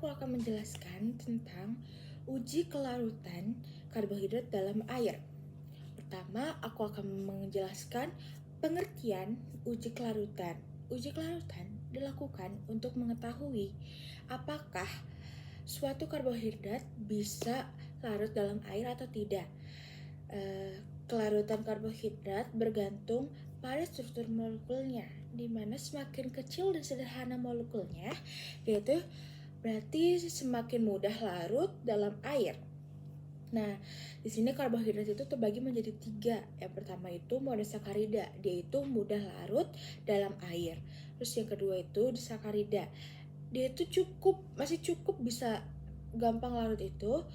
akan menjelaskan tentang uji kelarutan karbohidrat dalam air. Pertama, aku akan menjelaskan pengertian uji kelarutan. Uji kelarutan dilakukan untuk mengetahui apakah suatu karbohidrat bisa larut dalam air atau tidak. Kelarutan karbohidrat bergantung pada struktur molekulnya, di mana semakin kecil dan sederhana molekulnya, yaitu berarti semakin mudah larut dalam air. Nah, di sini karbohidrat itu terbagi menjadi 3. Yang pertama itu monosakarida, dia itu mudah larut dalam air. Terus yang kedua itu disakarida, dia itu masih cukup bisa gampang larut itu,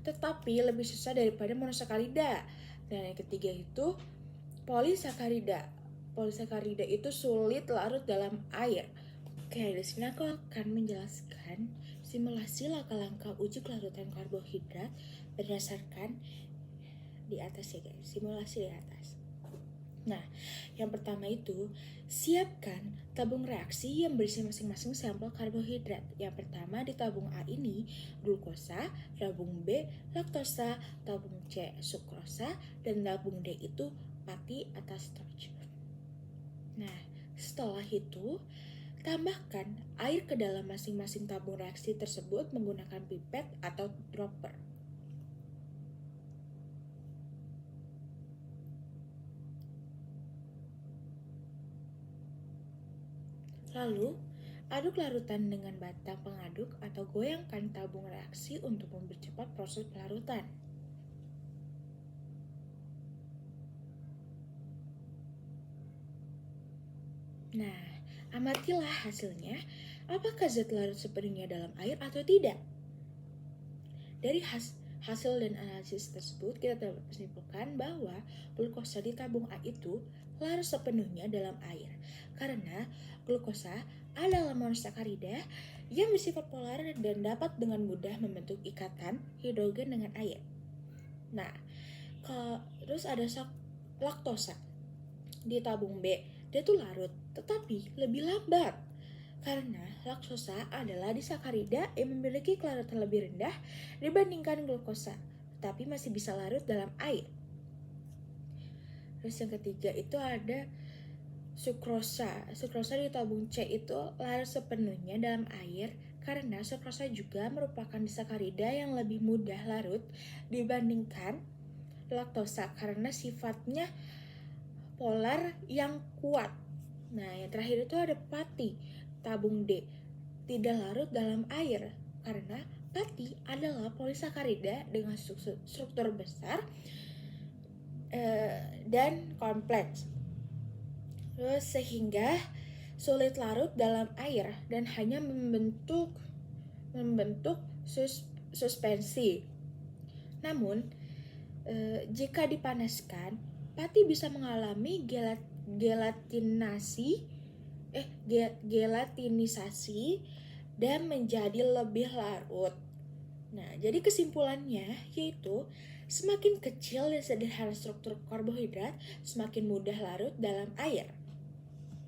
tetapi lebih susah daripada monosakarida. Dan yang ketiga itu polisakarida. Polisakarida itu sulit larut dalam air. Oke, di sini aku akan menjelaskan simulasi langkah-langkah uji kelarutan karbohidrat berdasarkan di atas ya guys, simulasi di atas. Nah, yang pertama itu siapkan tabung reaksi yang berisi masing-masing sampel karbohidrat. Yang pertama di tabung A ini glukosa, tabung B laktosa, tabung C sukrosa, dan tabung D itu pati atau starch. Nah, setelah itu tambahkan air ke dalam masing-masing tabung reaksi tersebut menggunakan pipet atau dropper. Lalu, aduk larutan dengan batang pengaduk atau goyangkan tabung reaksi untuk mempercepat proses pelarutan. Nah, amatilah hasilnya, apakah zat larut sepenuhnya dalam air atau tidak. Dari hasil dan analisis tersebut, kita dapat menyimpulkan bahwa glukosa di tabung A itu larut sepenuhnya dalam air, karena glukosa adalah monosakarida yang bersifat polar dan dapat dengan mudah membentuk ikatan hidrogen dengan air. Nah, terus ada laktosa di tabung B, dia tuh larut, tetapi lebih lambat. Karena laktosa adalah disakarida yang memiliki kelarutan lebih rendah dibandingkan glukosa, tapi masih bisa larut dalam air. Terus yang ketiga itu ada sukrosa. Sukrosa di tabung C itu larut sepenuhnya dalam air karena sukrosa juga merupakan disakarida yang lebih mudah larut dibandingkan laktosa karena sifatnya polar yang kuat. Nah, yang terakhir itu ada pati, tabung D, tidak larut dalam air karena pati adalah polisakarida dengan struktur besar dan kompleks. Terus sehingga sulit larut dalam air dan hanya membentuk suspensi. Namun, jika dipanaskan, pati bisa mengalami gelatinisasi dan menjadi lebih larut. Nah, jadi kesimpulannya yaitu semakin kecil dan sederhana struktur karbohidrat, semakin mudah larut dalam air.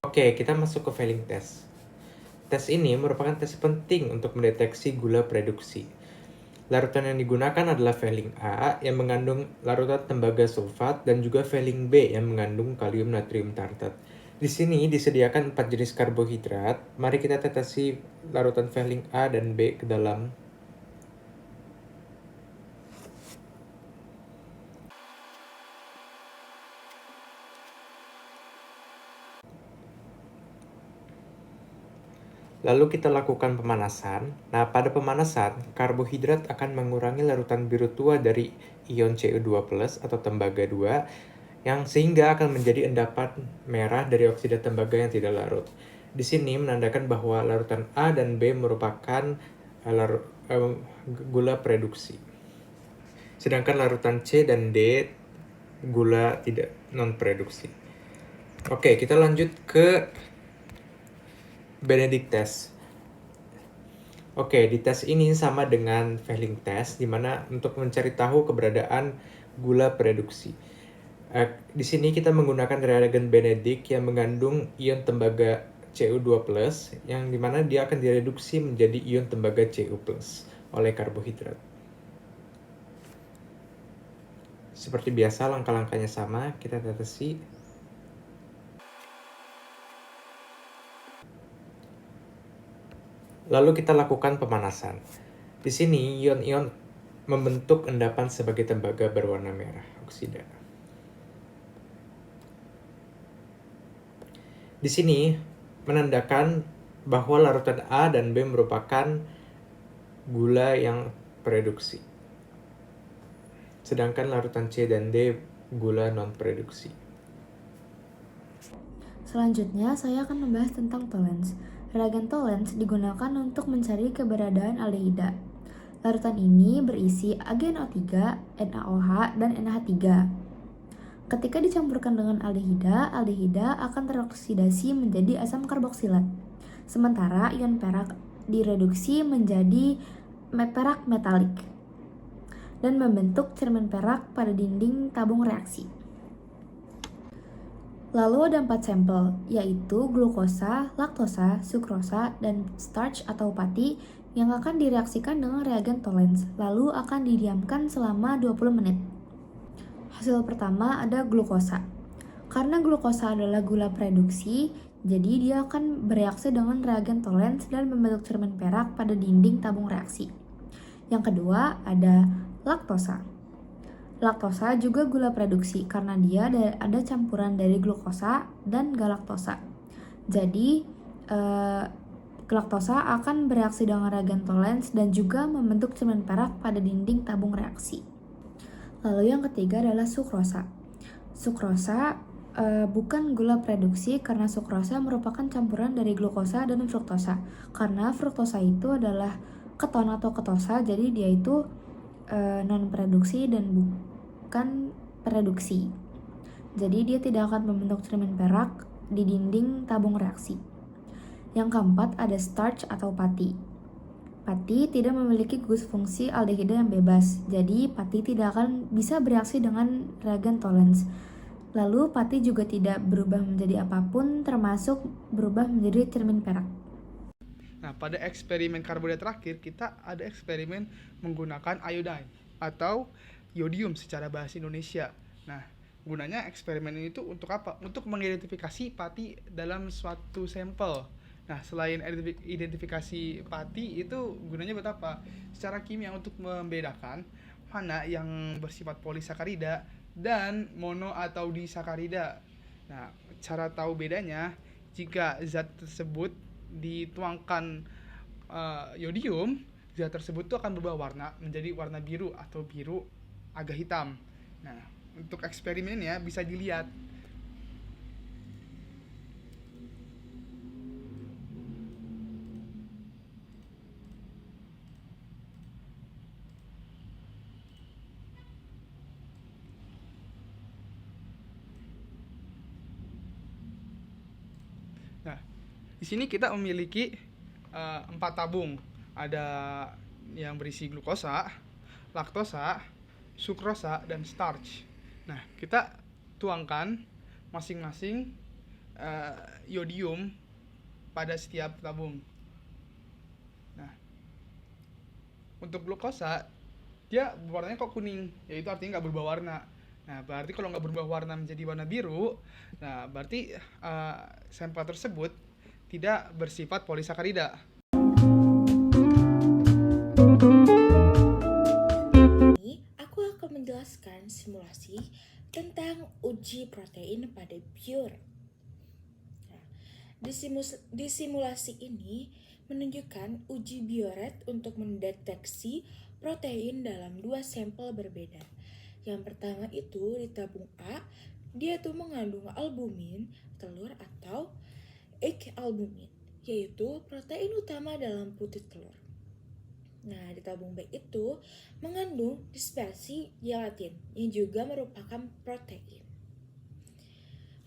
Oke, kita masuk ke Fehling test. Tes ini merupakan tes penting untuk mendeteksi gula reduksi. Larutan yang digunakan adalah Fehling A yang mengandung larutan tembaga sulfat dan juga Fehling B yang mengandung kalium natrium tartat. Di sini disediakan 4 jenis karbohidrat. Mari kita tetesi larutan Fehling A dan B ke dalam. Lalu kita lakukan pemanasan. Nah, pada pemanasan, karbohidrat akan mengurangi larutan biru tua dari ion Cu2+ atau tembaga 2 yang sehingga akan menjadi endapan merah dari oksida tembaga yang tidak larut. Di sini menandakan bahwa larutan A dan B merupakan gula reduksi. Sedangkan larutan C dan D gula tidak non-reduksi. Oke, kita lanjut ke Benedict test. Oke, di tes ini sama dengan Fehling test, di mana untuk mencari tahu keberadaan gula reduksi. Di sini kita menggunakan reagen Benedict yang mengandung ion tembaga Cu2+, yang dimana dia akan direduksi menjadi ion tembaga Cu+ oleh karbohidrat. Seperti biasa, langkah-langkahnya sama, kita tetesi. Lalu kita lakukan pemanasan. Di sini, ion-ion membentuk endapan sebagai tembaga berwarna merah, oksida. Di sini, menandakan bahwa larutan A dan B merupakan gula yang bereduksi. Sedangkan larutan C dan D gula non-bereduksi. Selanjutnya, saya akan membahas tentang tolens. Reagen tolens digunakan untuk mencari keberadaan aldehida. Larutan ini berisi AgNO3, NaOH, dan NH3. Ketika dicampurkan dengan aldehida, aldehida akan teroksidasi menjadi asam karboksilat. Sementara ion perak direduksi menjadi perak metalik dan membentuk cermin perak pada dinding tabung reaksi. Lalu ada 4 sampel, yaitu glukosa, laktosa, sukrosa, dan starch atau pati yang akan direaksikan dengan reagen tolens, lalu akan didiamkan selama 20 menit. Hasil pertama ada glukosa. Karena glukosa adalah gula prereduksi, jadi dia akan bereaksi dengan reagen tolens dan membentuk cermin perak pada dinding tabung reaksi. Yang kedua ada laktosa. Laktosa juga gula prereduksi karena dia ada campuran dari glukosa dan galaktosa. Jadi, laktosa akan bereaksi dengan reagen tolens dan juga membentuk cermin perak pada dinding tabung reaksi. Lalu yang ketiga adalah sukrosa. Sukrosa bukan gula prereduksi karena sukrosa merupakan campuran dari glukosa dan fruktosa. Karena fruktosa itu adalah keton atau ketosa, jadi dia itu non-prereduksi dan bukan prereduksi. Jadi dia tidak akan membentuk cermin perak di dinding tabung reaksi. Yang keempat ada starch atau pati. Pati tidak memiliki gugus fungsi aldehida yang bebas, jadi pati tidak akan bisa bereaksi dengan reagen tolens. Lalu pati juga tidak berubah menjadi apapun, termasuk berubah menjadi cermin perak. Nah, pada eksperimen karbonat terakhir, kita ada eksperimen menggunakan iodine atau yodium secara bahasa Indonesia. Nah, gunanya eksperimen ini tuh untuk apa? Untuk mengidentifikasi pati dalam suatu sampel. Nah, selain identifikasi pati, itu gunanya buat apa? Secara kimia untuk membedakan mana yang bersifat polisakarida dan mono atau disakarida. Nah, cara tahu bedanya, jika zat tersebut dituangkan yodium, zat tersebut tuh akan berubah warna menjadi warna biru atau biru agak hitam. Nah, untuk eksperimennya bisa dilihat. Nah, di sini kita memiliki 4 tabung. Ada yang berisi glukosa, laktosa, sukrosa, dan starch. Nah, kita tuangkan masing-masing yodium pada setiap tabung. Nah, untuk glukosa, dia warnanya kok kuning, yaitu artinya nggak berubah warna. Nah, berarti kalau nggak berubah warna menjadi warna biru, nah berarti sampel tersebut tidak bersifat polisakarida. Ini aku akan menjelaskan simulasi tentang uji protein pada biuret. Nah, di simulasi ini menunjukkan uji biuret untuk mendeteksi protein dalam 2 sampel berbeda. Yang pertama itu di tabung A, dia tuh mengandung albumin, telur atau egg albumin, yaitu protein utama dalam putih telur. Nah, di tabung B itu mengandung dispersi gelatin, yang juga merupakan protein.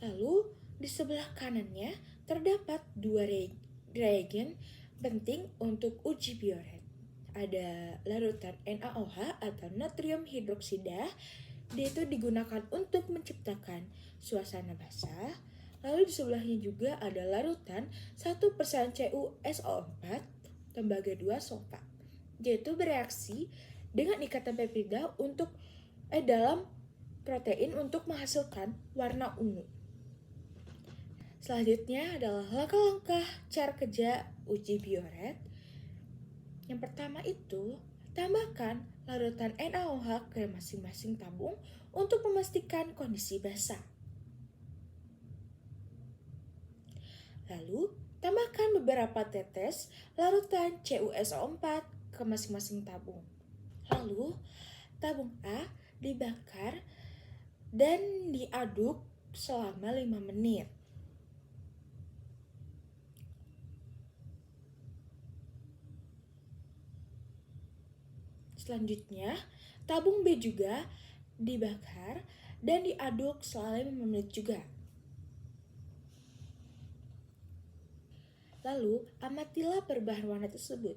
Lalu, di sebelah kanannya terdapat 2 reagen penting untuk uji biuret. Ada larutan NaOH atau natrium hidroksida. Dia itu digunakan untuk menciptakan suasana basah, Lalu di sebelahnya juga ada larutan 1% CuSO4 tembaga 2 sulfat, yaitu bereaksi dengan ikatan peptida dalam protein untuk menghasilkan warna ungu. Selanjutnya adalah langkah-langkah cara kerja uji Biuret. Yang pertama itu, tambahkan larutan NaOH ke masing-masing tabung untuk memastikan kondisi basah. Lalu, tambahkan beberapa tetes larutan CuSO4 ke masing-masing tabung. Lalu, tabung A dibakar dan diaduk selama 5 menit. Selanjutnya, tabung B juga dibakar dan diaduk selama 5 menit juga. Lalu, amatilah perubahan warna tersebut.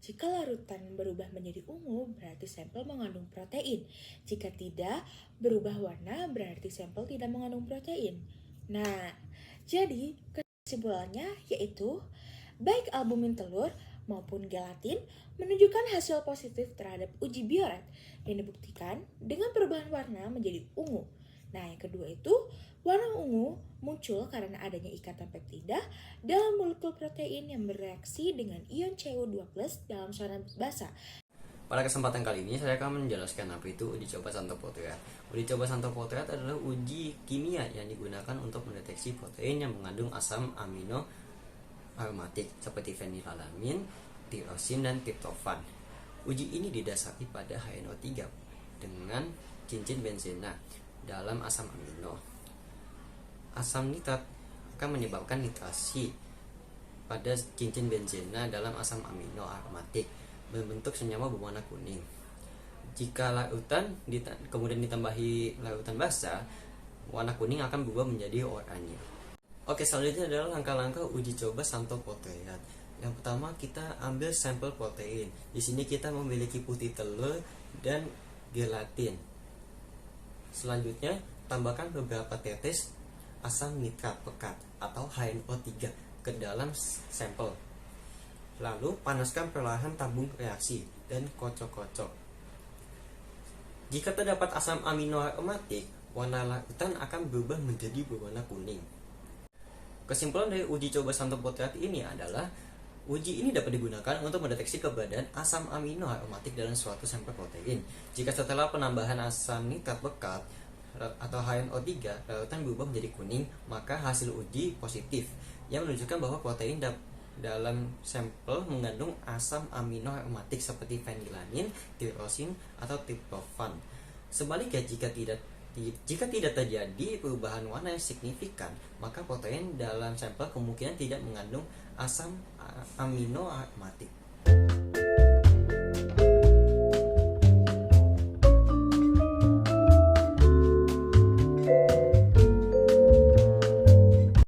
Jika larutan berubah menjadi ungu, berarti sampel mengandung protein. Jika tidak berubah warna, berarti sampel tidak mengandung protein. Nah, jadi kesimpulannya yaitu baik albumin telur maupun gelatin menunjukkan hasil positif terhadap uji Biuret yang dibuktikan dengan perubahan warna menjadi ungu. Nah, yang kedua itu warna ungu muncul karena adanya ikatan peptida dalam molekul protein yang bereaksi dengan ion Cu2+ dalam suasana basah. Pada kesempatan kali ini saya akan menjelaskan apa itu uji coba Santo Potret. Uji coba Santo Potret adalah uji kimia yang digunakan untuk mendeteksi protein yang mengandung asam amino aromatik seperti fenilalamin, tirosin, dan triptofan. Uji ini didasari pada HNO3 dengan cincin benzena dalam asam amino. Asam nitrat akan menyebabkan nitrasi pada cincin benzena dalam asam amino aromatik membentuk senyawa berwarna kuning. Jika larutan kemudian ditambahi larutan basah, warna kuning akan berubah menjadi oranye. Oke, selanjutnya adalah langkah-langkah uji coba Santo Potret. Yang pertama, kita ambil sampel protein. Di sini kita memiliki putih telur dan gelatin. Selanjutnya, tambahkan beberapa tetes asam nitrat pekat atau HNO3 ke dalam sampel. Lalu, panaskan perlahan tabung reaksi dan kocok-kocok. Jika terdapat asam amino aromatik, warna larutan akan berubah menjadi berwarna kuning. Kesimpulan dari uji coba Santo Potret ini adalah uji ini dapat digunakan untuk mendeteksi keberadaan asam amino aromatik dalam suatu sampel protein. Jika setelah penambahan asam nitrat pekat atau HNO3 larutan berubah menjadi kuning, maka hasil uji positif yang menunjukkan bahwa protein dalam sampel mengandung asam amino aromatik seperti fenilamin, tirosin, atau triptofan. Sebaliknya, jika tidak terjadi perubahan warna yang signifikan, maka protein dalam sampel kemungkinan tidak mengandung asam amino aromatik.